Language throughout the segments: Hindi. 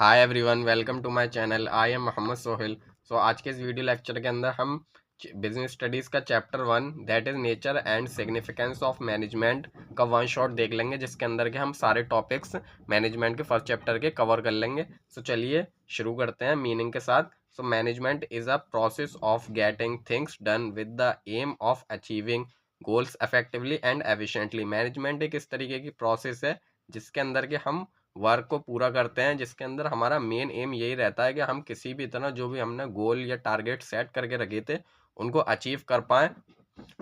Hi everyone, welcome to my channel. I am Mohammad Sohail. आज के इस वीडियो लेक्चर के अंदर हम बिजनेस स्टडीज़ का chapter 1 that is nature and significance of management का वन शॉट देख लेंगे, जिसके अंदर के हम सारे टॉपिक्स मैनेजमेंट के फर्स्ट चैप्टर के कवर कर लेंगे। चलिए शुरू करते हैं मीनिंग के साथ। Management is a process of getting things done with the aim of achieving goals effectively and efficiently. Management एक इस तरीके की प्रोसेस है जिसके अंदर के हम वर्क को पूरा करते हैं, जिसके अंदर हमारा मेन एम यही रहता है कि हम किसी भी तरह जो भी हमने गोल या टारगेट सेट करके रखे थे उनको अचीव कर पाएँ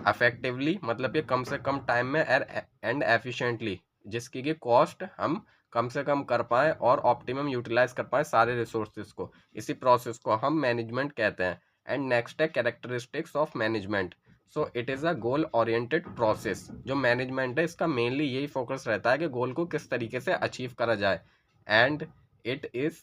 अफेक्टिवली, मतलब कि कम से कम टाइम में एंड एफिशिएंटली, जिसकी की कॉस्ट हम कम से कम कर पाएँ और ऑप्टिमम यूटिलाइज कर पाएँ सारे रिसोर्सेज को। इसी प्रोसेस को हम मैनेजमेंट कहते हैं। एंड नेक्स्ट है characteristics of management. It is a goal oriented process. जो मैनेजमेंट है इसका मेनली यही फोकस रहता है कि गोल को किस तरीके से अचीव करा जाए। एंड इट इज़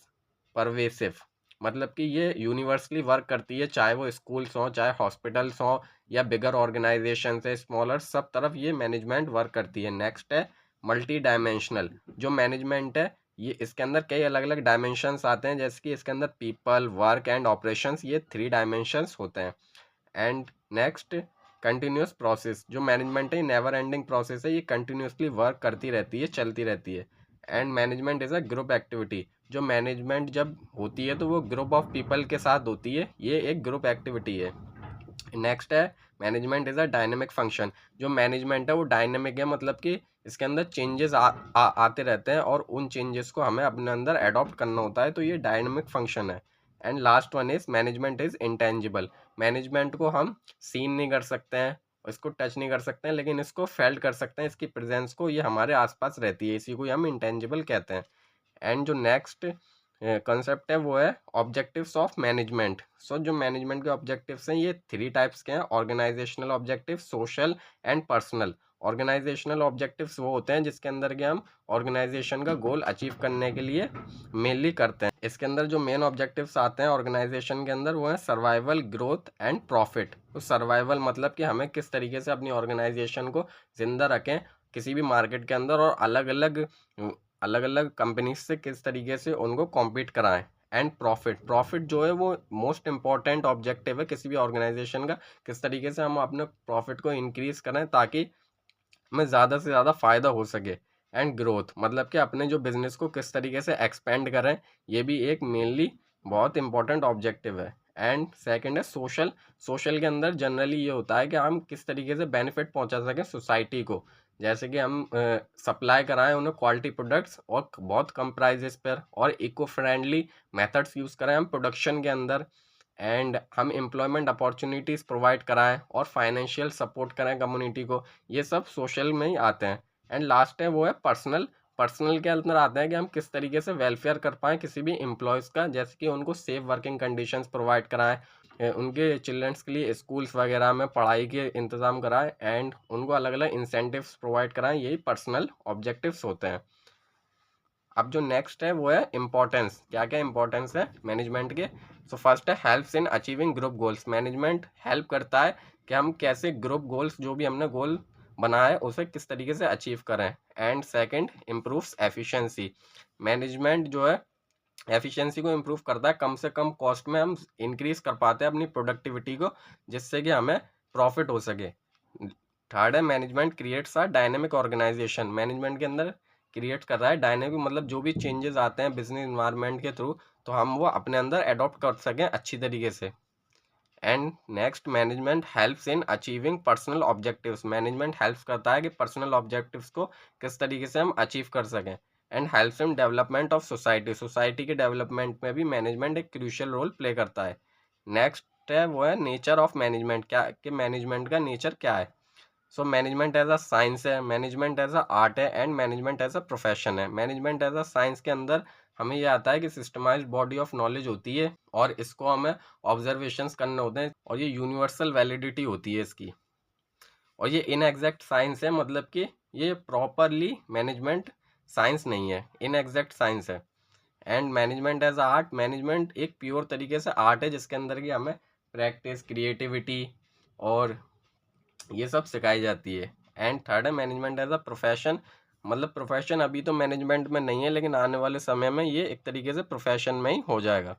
परवेसिव, मतलब कि ये यूनिवर्सली वर्क करती है, चाहे वो स्कूल्स हों, चाहे हॉस्पिटल्स हों, या बिगर ऑर्गेनाइजेशन है, स्मॉलर, सब तरफ ये मैनेजमेंट वर्क करती है। नेक्स्ट है मल्टी डायमेंशनल। जो मैनेजमेंट है ये इसके अंदर कई अलग अलग डायमेंशंस आते हैं, जैसे कि इसके अंदर पीपल, वर्क एंड ऑपरेशंस, ये 3 डायमेंशंस होते हैं। And next continuous process. जो मैनेजमेंट है ये नेवर एंडिंग प्रोसेस है, ये कंटिन्यूसली वर्क करती रहती है, चलती रहती है। And management is a group activity. जो मैनेजमेंट जब होती है तो वो ग्रुप ऑफ पीपल के साथ होती है, ये एक ग्रुप एक्टिविटी है। नेक्स्ट है management is a dynamic function. जो मैनेजमेंट है वो डायनेमिक है, मतलब कि इसके अंदर चेंजेस आते रहते हैं और उन चेंजेस को हमें अपने अंदर अडॉप्ट करना होता है, तो ये डायनेमिक फंक्शन है। And last one is management is intangible. Management को हम सीन नहीं कर सकते हैं, इसको टच नहीं कर सकते हैं, लेकिन इसको फेल्ट कर सकते हैं, इसकी प्रेजेंस को, ये हमारे आसपास रहती है, इसी को हम इंटेंजिबल कहते हैं। एंड जो नेक्स्ट कंसेप्ट है वो है ऑब्जेक्टिव्स ऑफ मैनेजमेंट। जो मैनेजमेंट के ऑब्जेक्टिव्स हैं ये 3 टाइप्स के हैं: organisational objective, social and personal. Organisational objectives वो होते हैं जिसके अंदर के हम ऑर्गेनाइजेशन का गोल अचीव करने के लिए मेनली करते हैं। इसके अंदर जो मेन ऑब्जेक्टिव्स आते हैं ऑर्गेनाइजेशन के अंदर वो है सर्वाइवल, ग्रोथ एंड प्रॉफिट। तो सर्वाइवल मतलब कि हमें किस तरीके से अपनी ऑर्गेनाइजेशन को जिंदा रखें किसी भी मार्केट के अंदर, और अलग अलग कंपनीज से किस तरीके से उनको कॉम्पीट कराएं। एंड प्रॉफिट, प्रॉफिट जो है वो मोस्ट इंपॉर्टेंट ऑब्जेक्टिव है किसी भी ऑर्गेनाइजेशन का, किस तरीके से हम अपने प्रॉफिट को इंक्रीज करें ताकि हमें ज़्यादा से ज़्यादा फ़ायदा हो सके। एंड ग्रोथ मतलब कि अपने जो बिज़नेस को किस तरीके से एक्सपेंड करें, ये भी एक मेनली बहुत इंपॉर्टेंट ऑब्जेक्टिव है। एंड सेकंड है सोशल। सोशल के अंदर जनरली ये होता है कि हम किस तरीके से बेनिफिट पहुंचा सकें सोसाइटी को, जैसे कि हम सप्लाई कराएं उन्हें क्वालिटी प्रोडक्ट्स और बहुत कम प्राइजेस पर, और इको फ्रेंडली मेथड्स यूज़ करें हम प्रोडक्शन के अंदर। एंड हम एम्प्लॉयमेंट अपॉर्चुनिटीज़ प्रोवाइड कराएं और फाइनेंशियल सपोर्ट करें कम्युनिटी को, ये सब सोशल में ही आते हैं। एंड लास्ट है वो है पर्सनल। पर्सनल के अंदर आता है कि हम किस तरीके से वेलफेयर कर पाएँ किसी भी एम्प्लॉयज़ का, जैसे कि उनको सेफ वर्किंग कंडीशंस प्रोवाइड कराएं, उनके चिल्ड्रंस के लिए स्कूल्स वगैरह में पढ़ाई के इंतज़ाम कराएं, एंड उनको अलग अलग इंसेंटिव्स प्रोवाइड कराएं, यही पर्सनल ऑब्जेक्टिव्स होते हैं। अब जो नेक्स्ट है वो है इम्पोर्टेंस। क्या क्या इंपॉर्टेंस है मैनेजमेंट के। फर्स्ट है helps in achieving group goals. Management help करता है कि हम कैसे ग्रुप गोल्स, जो भी हमने गोल बनाया है उसे किस तरीके से अचीव करें। And second improves efficiency. Management जो है एफिशिएंसी को इम्प्रूव करता है, कम से कम कॉस्ट में हम इंक्रीज कर पाते हैं अपनी प्रोडक्टिविटी को, जिससे कि हमें प्रॉफिट हो सके। थर्ड है management creates a dynamic organisation. Management के अंदर क्रिएट कर रहा है डायनेमिक, मतलब जो भी चेंजेस आते हैं बिजनेस इन्वायरमेंट के थ्रू, तो हम वो अपने अंदर अडॉप्ट कर सकें अच्छी तरीके से। And next management helps in achieving personal objectives. Management helps करता है कि पर्सनल ऑब्जेक्टिव्स को किस तरीके से हम अचीव कर सकें। And helps in development of society. Society के डेवलपमेंट में भी मैनेजमेंट एक क्रूशियल रोल प्ले करता है। नेक्स्ट है वो है नेचर ऑफ मैनेजमेंट। क्या कि मैनेजमेंट का नेचर क्या है। मैनेजमेंट एज अ साइंस है, मैनेजमेंट एज अ आर्ट है, and management as a profession है। मैनेजमेंट एज अ साइंस के अंदर हमें यह आता है कि सिस्टमाइज्ड बॉडी ऑफ नॉलेज होती है और इसको हमें ऑब्जर्वेशंस करने होते हैं, और ये यूनिवर्सल वैलिडिटी होती है इसकी। और ये इनएग्जैक्ट साइंस है, मतलब कि ये प्रॉपरली मैनेजमेंट साइंस नहीं है, इनएग्जैक्ट साइंस है। And management as a art. Management एक प्योर तरीके से आर्ट है जिसके अंदर की हमें प्रैक्टिस, क्रिएटिविटी और ये सब सिखाई जाती है। एंड थर्ड है मैनेजमेंट एज अ प्रोफेशन। मतलब प्रोफेशन अभी तो मैनेजमेंट में नहीं है, लेकिन आने वाले समय में ये एक तरीके से प्रोफेशन में ही हो जाएगा।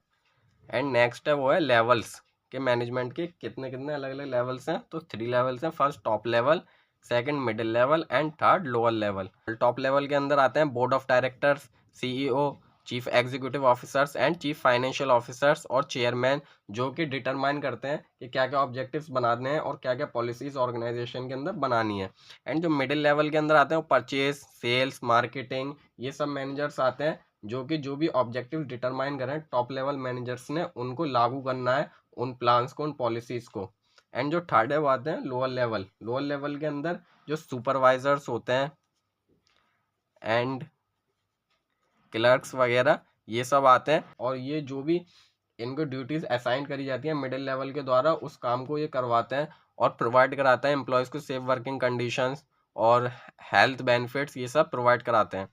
एंड नेक्स्ट है वो है लेवल्स के मैनेजमेंट के कितने कितने अलग अलग लेवल्स हैं। तो 3 लेवल्स हैं। First top level, second middle level and third lower level. Top level के अंदर आते हैं board of directors, CEO, chief executive officers and chief financial officers और चेयरमैन, जो कि डिटरमाइन करते हैं कि क्या क्या ऑब्जेक्टिव्स बनाने हैं और क्या क्या पॉलिसीज ऑर्गेनाइजेशन के अंदर बनानी है। एंड जो मिडिल लेवल के अंदर आते हैं वो परचेज, सेल्स, मार्केटिंग, ये सब मैनेजर्स आते हैं, जो भी ऑब्जेक्टिव डिटरमाइन करें टॉप लेवल मैनेजर्स ने, उनको लागू करना है उन प्लान्स को, उन पॉलिसीज को। एंड जो थर्ड है वो आते हैं लोअर लेवल। लोअर लेवल के अंदर जो सुपरवाइजर्स होते हैं एंड क्लर्क्स वगैरह, ये सब आते हैं, और ये जो भी इनको ड्यूटीज असाइन करी जाती हैं मिडिल लेवल के द्वारा, उस काम को ये करवाते हैं और प्रोवाइड कराते हैं एम्प्लॉयज़ को सेफ वर्किंग कंडीशंस और हेल्थ बेनिफिट्स, ये सब प्रोवाइड कराते हैं।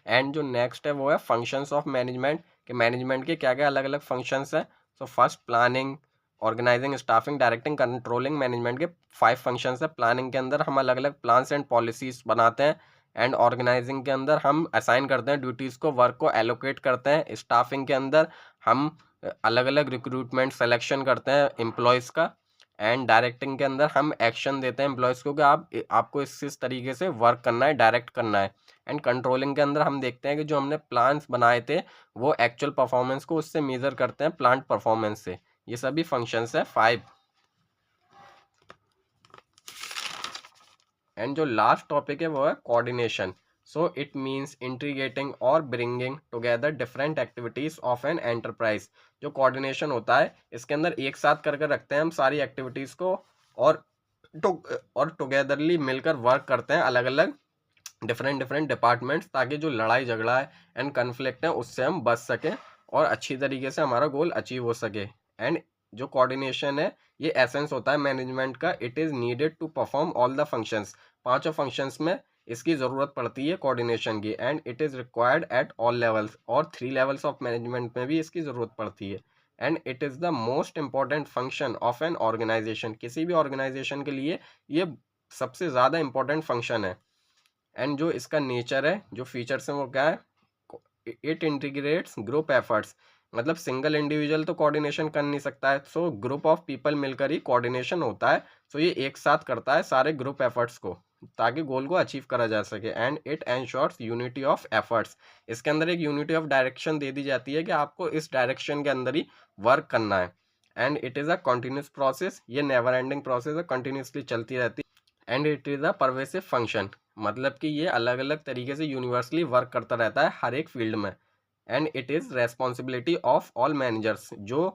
एंड जो नेक्स्ट है वो है फंक्शंस ऑफ मैनेजमेंट, के मैनेजमेंट के क्या क्या अलग अलग फंक्शंस हैं। So first planning, organising, staffing, directing, controlling. Management के 5 फंक्शंस है। प्लानिंग के अंदर हम अलग अलग प्लान्स एंड पॉलिसीज बनाते हैं। एंड ऑर्गेनाइजिंग के अंदर हम असाइन करते हैं ड्यूटीज़ को, वर्क को एलोकेट करते हैं। स्टाफिंग के अंदर हम अलग अलग रिक्रूटमेंट सेलेक्शन करते हैं एम्प्लॉयज़ का। एंड डायरेक्टिंग के अंदर हम एक्शन देते हैं एम्प्लॉयज़ को कि आपको इस तरीके से वर्क करना है, डायरेक्ट करना है। एंड कंट्रोलिंग के अंदर हम देखते हैं कि जो हमने प्लान्स बनाए थे वो एक्चुअल परफॉर्मेंस को उससे मेजर करते हैं, प्लांट परफॉर्मेंस से। ये सभी फंक्शंस है 5। एंड जो लास्ट टॉपिक है वो है coordination. So it means integrating और bringing together different activities of an enterprise. जो कोऑर्डिनेशन होता है इसके अंदर एक साथ करके रखते हैं हम सारी एक्टिविटीज को, और टुगेदरली मिलकर वर्क करते हैं अलग अलग डिफरेंट डिफरेंट डिपार्टमेंट्स, ताकि जो लड़ाई झगड़ा है एंड कन्फ्लिक्ट है उससे हम बच सकें और अच्छी तरीके से हमारा गोल अचीव हो सके। एंड जो कोऑर्डिनेशन है ये एसेंस होता है मैनेजमेंट का। It is needed to perform all the functions. पांचों फंक्शंस में इसकी ज़रूरत पड़ती है कोऑर्डिनेशन की। And it is required at all levels, और 3 लेवल्स ऑफ मैनेजमेंट में भी इसकी ज़रूरत पड़ती है। And it is the most important function of an organisation. किसी भी ऑर्गेनाइजेशन के लिए ये सबसे ज़्यादा इंपॉर्टेंट फंक्शन है। एंड जो इसका नेचर है, जो फीचर्स हैं वो क्या है, इट इंटीग्रेट्स ग्रुप एफर्ट्स। मतलब सिंगल इंडिविजुअल तो कोऑर्डिनेशन कर नहीं सकता है, सो ग्रुप ऑफ पीपल मिलकर ही कोऑर्डिनेशन होता है। सो ये एक साथ करता है सारे ग्रुप एफर्ट्स को, ताकि गोल को अचीव करा जा सके। And it ensures unity of efforts. इसके अंदर एक यूनिटी ऑफ डायरेक्शन दे दी जाती है कि आपको इस डायरेक्शन के अंदर ही वर्क करना है। And it is a continuous process. ये नेवर एंडिंग प्रोसेस है, कंटिन्यूसली चलती रहती है। And it is a pervasive function, मतलब कि ये अलग अलग तरीके से यूनिवर्सली वर्क करता रहता है हर एक फील्ड में। And it is responsibility of all managers. जो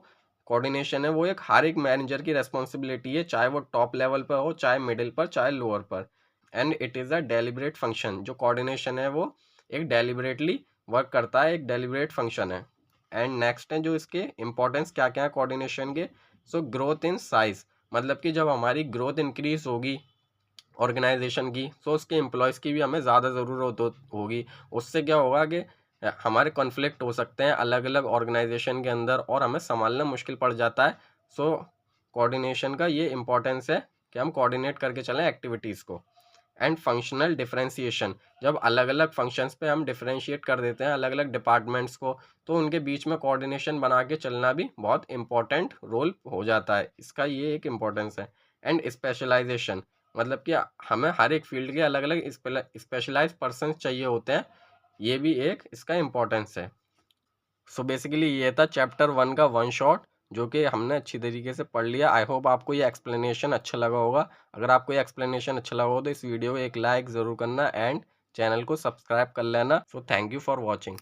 कोऑर्डिनेशन है वो एक हर एक मैनेजर की रेस्पॉन्सिबिलिटी है, चाहे वो टॉप लेवल पर हो, चाहे मिडिल पर, चाहे लोअर पर। And it is a deliberate function. जो कोऑर्डिनेशन है वो एक डेलिब्रेटली वर्क करता है, एक डेलिब्रेट फंक्शन है। एंड नेक्स्ट है जो इसके इंपॉर्टेंस क्या क्या है कोऑर्डिनेशन के। सो ग्रोथ इन साइज, मतलब कि जब हमारी ग्रोथ इंक्रीज होगी ऑर्गेनाइजेशन की, तो उसके एम्प्लॉयज़ की भी हमें ज़्यादा ज़रूरत होगी। उससे क्या होगा कि हमारे कॉन्फ्लिक्ट हो सकते हैं अलग अलग ऑर्गेनाइजेशन के अंदर, और हमें संभालना मुश्किल पड़ जाता है। सो कोऑर्डिनेशन का ये इंपॉर्टेंस है कि हम कोऑर्डिनेट करके चलें एक्टिविटीज़ को। एंड फंक्शनल डिफरेंशिएशन, जब अलग अलग फंक्शंस पे हम डिफरेंशिएट कर देते हैं अलग अलग डिपार्टमेंट्स को, तो उनके बीच में कोऑर्डिनेशन बना के चलना भी बहुत इंपॉर्टेंट रोल हो जाता है। इसका ये एक इम्पोर्टेंस है। एंड स्पेशलाइजेशन, मतलब कि हमें हर एक फील्ड के अलग अलग स्पेशलाइज पर्सन चाहिए होते हैं, ये भी एक इसका इम्पोर्टेंस है। सो बेसिकली ये था चैप्टर 1 का वन शॉट, जो कि हमने अच्छी तरीके से पढ़ लिया। आई होप आपको ये एक्सप्लेनेशन अच्छा लगा होगा। अगर आपको ये एक्सप्लेनेशन अच्छा लगा हो तो इस वीडियो को एक लाइक ज़रूर करना एंड चैनल को सब्सक्राइब कर लेना। So thank you for watching.